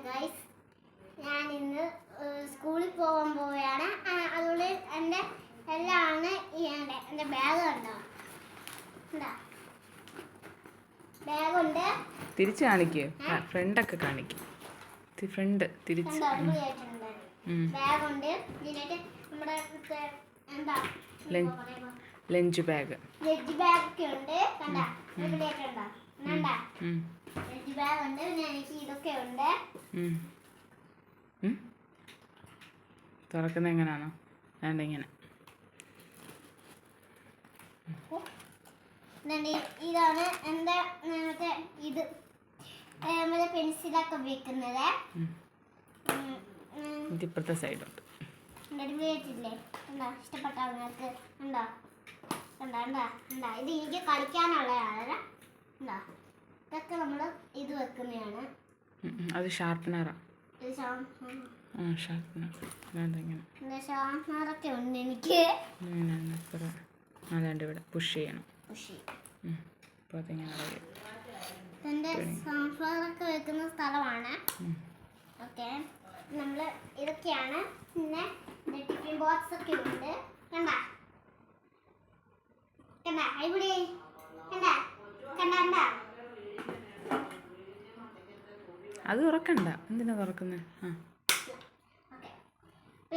Guys, ഞാൻ ഇന്ന് സ്കൂളിൽ പോകാൻ പോവുകയാണ്. അതുകൊണ്ട് എൻ്റെ എല്ലാമാണ് എൻ്റെ ബാഗ് കണ്ടോ, ബാഗുണ്ട്. തിരിച്ച് കാണിക്കൂ, ഫ്രണ്ടൊക്കെ കാണിക്കും. ഫ്രണ്ട് തിരിച്ച് ബാഗുണ്ട്. ഇതിനായിട്ട് നമ്മുടെ എന്താ ലഞ്ച് ബാഗ് ഒക്കെ ഉണ്ട്. കണ്ടാ ഇവിടെയൊക്കെ ഉണ്ടോ? ലഞ്ച് ബാഗ് ഉണ്ട്. പിന്നെ എനിക്ക് ഇതൊക്കെ ഉണ്ട്. തുറക്കുന്നത് എങ്ങനെയാണോ? വേണ്ട ഇങ്ങനെ. ഇതാണ് എൻ്റെ മറ്റേ ഇത് മറ്റേ പെൻസിലൊക്കെ ഉപയോഗിക്കുന്നത്. ഇപ്പുറത്തെ സൈഡുണ്ട്. ഇല്ലേ എന്താ ഇഷ്ടപ്പെട്ട നിങ്ങൾക്ക്? ഉണ്ടോ? ഉണ്ടാ ഉണ്ടാ ഉണ്ടാ ഇത് എനിക്ക് കളിക്കാനുള്ളതാണ്. എന്താ ഇതൊക്കെ നമ്മൾ ഇത് വെക്കുന്നതാണ്. അത് ഷാർപ്പനറാണ്. ഇത് ഷാർപ്പനറൊക്കെ ഉണ്ട് എനിക്ക്. അതാണ്ട് ഇവിടെ പുഷ് ചെയ്യണം. അപ്പോൾ അതിങ്ങനെ എൻ്റെ സൺഫ്ലവറൊക്കെ വെക്കുന്ന സ്ഥലമാണ്. ഓക്കെ, നമ്മൾ ഇതൊക്കെയാണ്. പിന്നെ ടിഫിൻ ബോക്സ് ഒക്കെ ഉണ്ട്. കണ്ട കണ്ട ഇവിടെ കണ്ട കണ്ട കണ്ട. അത് തുറക്കണ്ട, എന്തിനാ തുറക്കുന്നത്?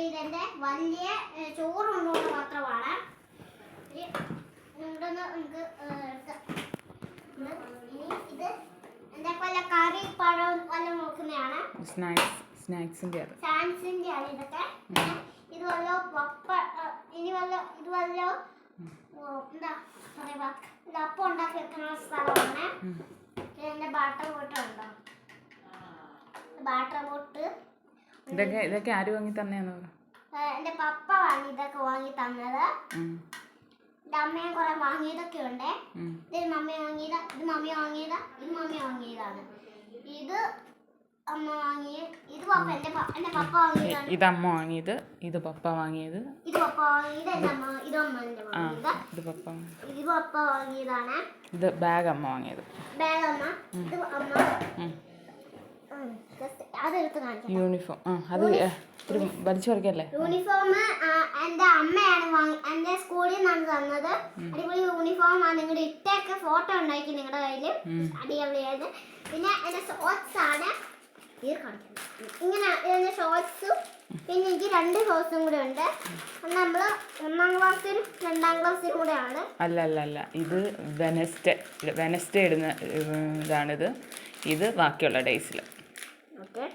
ഇതെന്റെ വലിയ ചോറ് കൊണ്ടുപോകുന്ന പാത്രമാണ്. നമുക്ക് ഇത് എന്റെ വല്ല കറി പഴം വല്ലതും നോക്കുന്നതാണ്. സ്നാക്സിന്റെ ആണ് ഇതൊക്കെ. ഇത് വല്ലോ ഇനി വല്ലോ ഇത് വല്ലോ എന്താ പറയാ അപ്പം ഉണ്ടാക്കി വെക്കുന്ന സ്ഥലമാണ്. എന്റെ ബാട്ടർ ബോട്ട് ഉണ്ടോ? ബാട്ടർ ബോട്ട് ഇതൊക്കെ ആര് വാങ്ങി തന്നെയാന്ന് പറ? എന്റെ പപ്പ ഇതൊക്കെ വാങ്ങി തന്നത്. എന്റെ അമ്മയും കുറെ വാങ്ങിയതൊക്കെ ഉണ്ട്. ഇത് മമ്മി വാങ്ങിയതാ, ഇത് മമ്മി വാങ്ങിയതാ, ഇത് മമ്മി വാങ്ങിയതാണ്. ഇത് അമ്മ വാങ്ങിയത്, ഇത് പപ്പ എന്റെ പപ്പ വാങ്ങിയതാണ്. ഇത് അമ്മ വാങ്ങിയത്, ഇത് പപ്പ വാങ്ങിയത്, ഇത് പപ്പ വാങ്ങിയത്, ഇത് അമ്മ വാങ്ങിയത്, ഇത് പപ്പ വാങ്ങിയതാണ്. ഇത് ബാഗ് അമ്മ വാങ്ങിയത്. ബാഗ് അമ്മ, ഇത് അമ്മ. യൂണിഫോം അത് വലിച്ചു പറിക്കല്ലേ? യൂണിഫോം എന്റെ അമ്മയാണ് എന്റെ സ്കൂളിൽ നിന്നാണ് തന്നത്. അടിപൊളി യൂണിഫോം ആണ്. നിങ്ങളുടെ ഇട്ടൊക്കെ ഫോട്ടോ ഉണ്ടാക്കി നിങ്ങളുടെ കയ്യില്, അടിപൊളിയായത്. പിന്നെ എന്റെ ഷോർട്സ് ആണ് ഇങ്ങനെ. ഇതിന്റെ ഷോർട്സും പിന്നെ എനിക്ക് 2 ഷോർട്സും കൂടെ ഉണ്ട്. നമ്മള് 1ാം ക്ലാസ്സിലും 2ാം ക്ലാസ്സിലും കൂടെ ആണ്. അല്ല ഇത് വെനസ്ഡേ ഇടുന്ന ഇതാണിത്. ഇത് ബാക്കിയുള്ള ഡേയ്സിൽ. ഓക്കെ,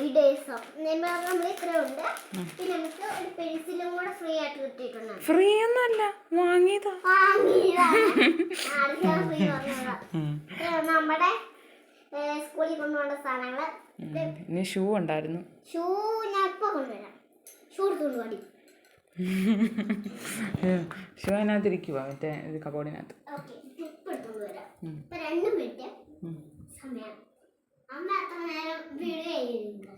ഈ ഡേയ്സോ നമ്മൾ ഇത്രയുണ്ട്. പിന്നെ നമുക്ക് ഒരു പെൻസിലും കൂടെ ഫ്രീ ആയിട്ട് കിട്ടിയിട്ടുണ്ട്. ഫ്രീ ഒന്നുമല്ല, വാങ്ങിയതാ. നമ്മുടെ സ്കൂളിൽ കൊണ്ടുപോകേണ്ട സാധനങ്ങള്. ഇനി ഷൂ ഉണ്ടായിരുന്നു. ഷൂ ഞാൻ ഇപ്പൊ കൊണ്ടുവരാം. ഷൂ എടുത്തുകൊണ്ട് പാടി. ഷൂ അതിനകത്തിരിക്കുവാ, മറ്റേ ഇത് കബോർഡിനകത്ത്. ഓക്കെ, ഇപ്പൊ എടുത്തുകൊണ്ട് വരാം. ഇപ്പൊ 2 മിനിറ്റ് സമയം. അമ്മ അത്ര നേരം വീഡിയോ ചെയ്യുന്നുണ്ട്.